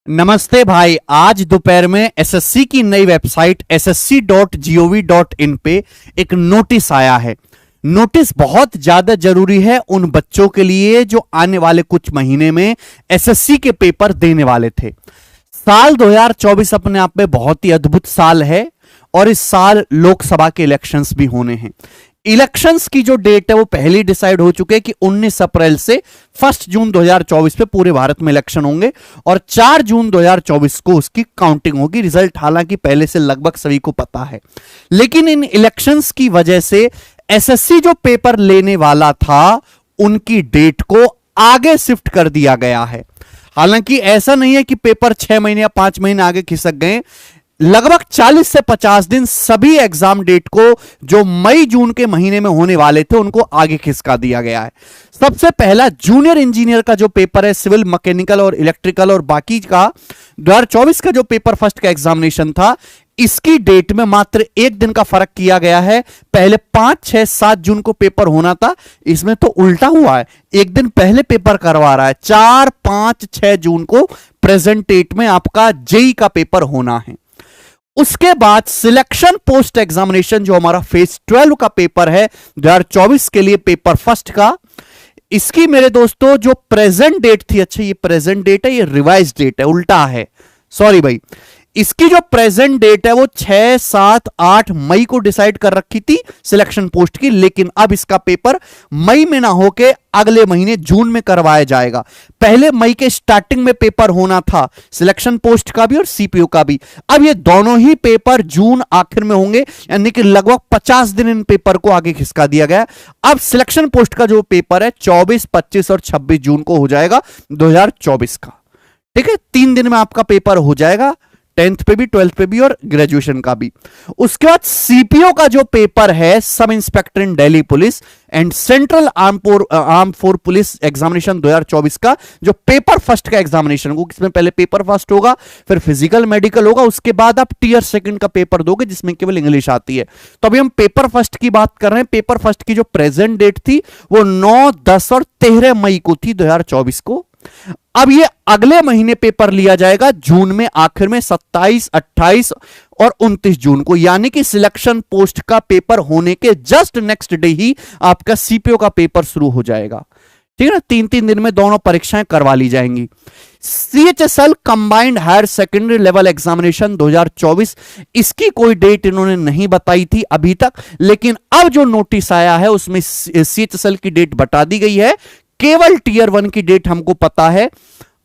नमस्ते भाई। आज दोपहर में एसएससी की नई वेबसाइट ssc.gov.in पे एक नोटिस आया है। नोटिस बहुत ज्यादा जरूरी है उन बच्चों के लिए जो आने वाले कुछ महीने में एसएससी के पेपर देने वाले थे। साल 2024 अपने आप में बहुत ही अद्भुत साल है और इस साल लोकसभा के इलेक्शंस भी होने हैं। इलेक्शंस की जो डेट है वो पहले ही डिसाइड हो चुके हैं कि 19 अप्रैल से 1 जून 2024 पे पूरे भारत में इलेक्शन होंगे और 4 जून 2024 को उसकी काउंटिंग होगी। रिजल्ट हालांकि पहले से लगभग सभी को पता है, लेकिन इन इलेक्शंस की वजह से एसएससी जो पेपर लेने वाला था उनकी डेट को आगे शिफ्ट कर दिया गया है। हालांकि ऐसा नहीं है कि पेपर 6 महीने या 5 महीने आगे खिसक गए। लगभग 40 से 50 दिन सभी एग्जाम डेट को जो मई जून के महीने में होने वाले थे उनको आगे खिसका दिया गया है। सबसे पहला जूनियर इंजीनियर का जो पेपर है, सिविल, मैकेनिकल और इलेक्ट्रिकल और बाकी का 2024 का जो पेपर फर्स्ट का एग्जामिनेशन था, इसकी डेट में मात्र एक दिन का फर्क किया गया है। पहले 5, 6, 7 जून को पेपर होना था, इसमें तो उल्टा हुआ है, एक दिन पहले पेपर करवा रहा है। 4, 5, 6 जून को प्रेजेंट डेट में आपका जेई का पेपर होना है। उसके बाद सिलेक्शन पोस्ट एग्जामिनेशन जो हमारा फेज 12 का पेपर है 2024 के लिए, पेपर फर्स्ट का, इसकी मेरे दोस्तों जो प्रेजेंट डेट थी, अच्छा ये प्रेजेंट डेट है, ये रिवाइज डेट है, उल्टा है, सॉरी भाई। इसकी जो प्रेजेंट डेट है वो 6, 7, 8 मई को डिसाइड कर रखी थी सिलेक्शन पोस्ट की, लेकिन अब इसका पेपर मई में ना होके अगले महीने जून में करवाया जाएगा। पहले मई के स्टार्टिंग में पेपर होना था सिलेक्शन पोस्ट का भी और सीपीयू का भी, अब ये दोनों ही पेपर जून आखिर में होंगे, यानी कि लगभग 50 दिन इन पेपर को आगे खिसका दिया गया। अब सिलेक्शन पोस्ट का जो पेपर है 24, 25 और 26 जून को हो जाएगा 2024 का। ठीक है, 3 दिन में आपका पेपर हो जाएगा, 10th पे भी, 12th पे भी और ग्रेजुएशन का भी। उसके बाद सीपीओ का जो पेपर है, sub inspector in Delhi police and central arm force police examination 2024 का जो पेपर फर्स्ट का एग्जामिनेशन होगा, इसमें पहले पेपर फर्स्ट होगा, फिर फिजिकल मेडिकल होगा, उसके बाद आप टियर सेकंड का पेपर दोगे जिसमें केवल इंग्लिश आती है। तो अभी हम पेपर फर्स्ट की बात कर रहे हैं। पेपर फर्स्ट की जो प्रेजेंट डेट थी वो 9, 10 और 13 मई को थी 2024 को। अब ये अगले महीने पेपर लिया जाएगा जून में आखिर में 27, 28 और 29 जून को, यानी कि सिलेक्शन पोस्ट का पेपर होने के जस्ट नेक्स्ट डे ही आपका सीपीओ का पेपर शुरू हो जाएगा। ठीक है ना, 3-3 दिन में दोनों परीक्षाएं करवा ली जाएंगी। CHSL combined higher secondary level examination 2024, इसकी कोई डेट इन्होंने नहीं बताई थी अभी तक, लेकिन अब जो नोटिस आया है उसमें सीएचएसएल की डेट बता दी गई है। केवल टियर 1 की डेट हमको पता है।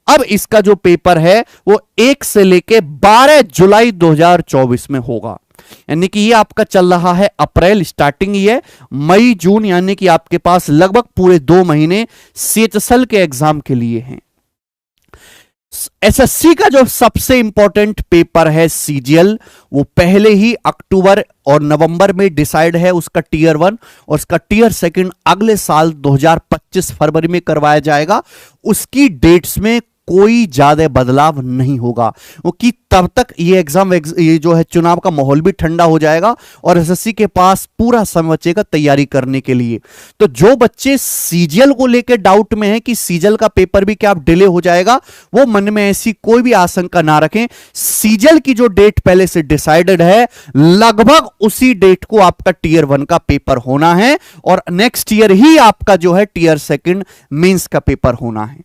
अब इसका जो पेपर है वो 1 से लेके 12 जुलाई 2024 में होगा, यानी कि ये आपका चल रहा है अप्रैल, स्टार्टिंग ही है, मई, जून, यानी कि आपके पास लगभग पूरे 2 महीने सीएचएसएल के एग्जाम के लिए हैं। एसएससी का जो सबसे इंपॉर्टेंट पेपर है सीजीएल, वो पहले ही अक्टूबर और नवंबर में डिसाइड है उसका टियर 1, और उसका टियर सेकंड अगले साल 2025 फरवरी में करवाया जाएगा। उसकी डेट्स में कोई ज्यादा बदलाव नहीं होगा, क्योंकि तब तक ये एग्जाम ये जो है चुनाव का माहौल भी ठंडा हो जाएगा और एसएससी के पास पूरा समय बचेगा तैयारी करने के लिए। तो जो बच्चे सीजीएल को लेकर डाउट में हैं कि सीजीएल का पेपर भी क्या डिले हो जाएगा, वो मन में ऐसी कोई भी आशंका ना रखें। सीजीएल की जो डेट पहले से डिसाइडेड है, लगभग उसी डेट को आपका टियर 1 का पेपर होना है और नेक्स्ट ईयर ही आपका जो है टियर सेकंड मेंस का पेपर होना है।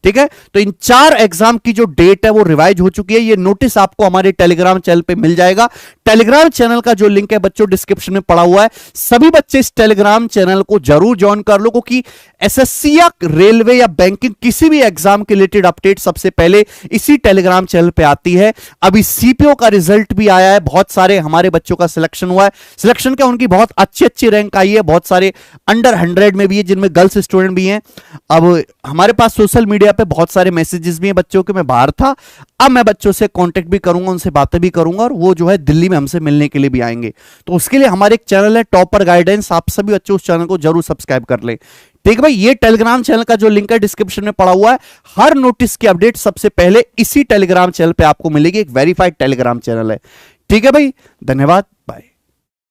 ठीक है, तो इन 4 एग्जाम की जो डेट है वो रिवाइज हो चुकी है। ये नोटिस आपको हमारे टेलीग्राम चैनल पे मिल जाएगा। टेलीग्राम चैनल का जो लिंक है बच्चों डिस्क्रिप्शन में पड़ा हुआ है। सभी बच्चे इस टेलीग्राम चैनल को जरूर ज्वाइन कर लो, क्योंकि एसएससी या रेलवे या बैंकिंग किसी भी एग्जाम के रिलेटेड अपडेट सबसे पहले इसी टेलीग्राम चैनल पे आती है। अभी सीपीओ का रिजल्ट भी आया है, बहुत सारे हमारे बच्चों का सिलेक्शन हुआ है। सिलेक्शन क्या, उनकी बहुत अच्छी रैंक आई है, बहुत सारे अंडर 100 में भी है जिनमें गर्ल्स स्टूडेंट भी हैं। अब हमारे पास सोशल मीडिया पे बहुत सारे मैसेजेस भी हैं बच्चों के, मैं बाहर था, अब मैं बच्चों से कांटेक्ट भी करूंगा, उनसे बातें भी करूंगा और वो जो है दिल्ली में हमसे मिलने के लिए भी आएंगे। तो उसके लिए हमारे एक चैनल है टॉपर गाइडेंस, आप सभी बच्चों उस चैनल को जरूर सब्सक्राइब कर लें। ठीक है भाई, ये टेलीग्राम चैनल का जो लिंक है डिस्क्रिप्शन में पड़ा हुआ है। हर नोटिस की अपडेट सबसे पहले इसी टेलीग्राम चैनल पे आपको मिलेगी, एक वेरीफाइड टेलीग्राम चैनल है। ठीक है भाई, धन्यवाद, बाय।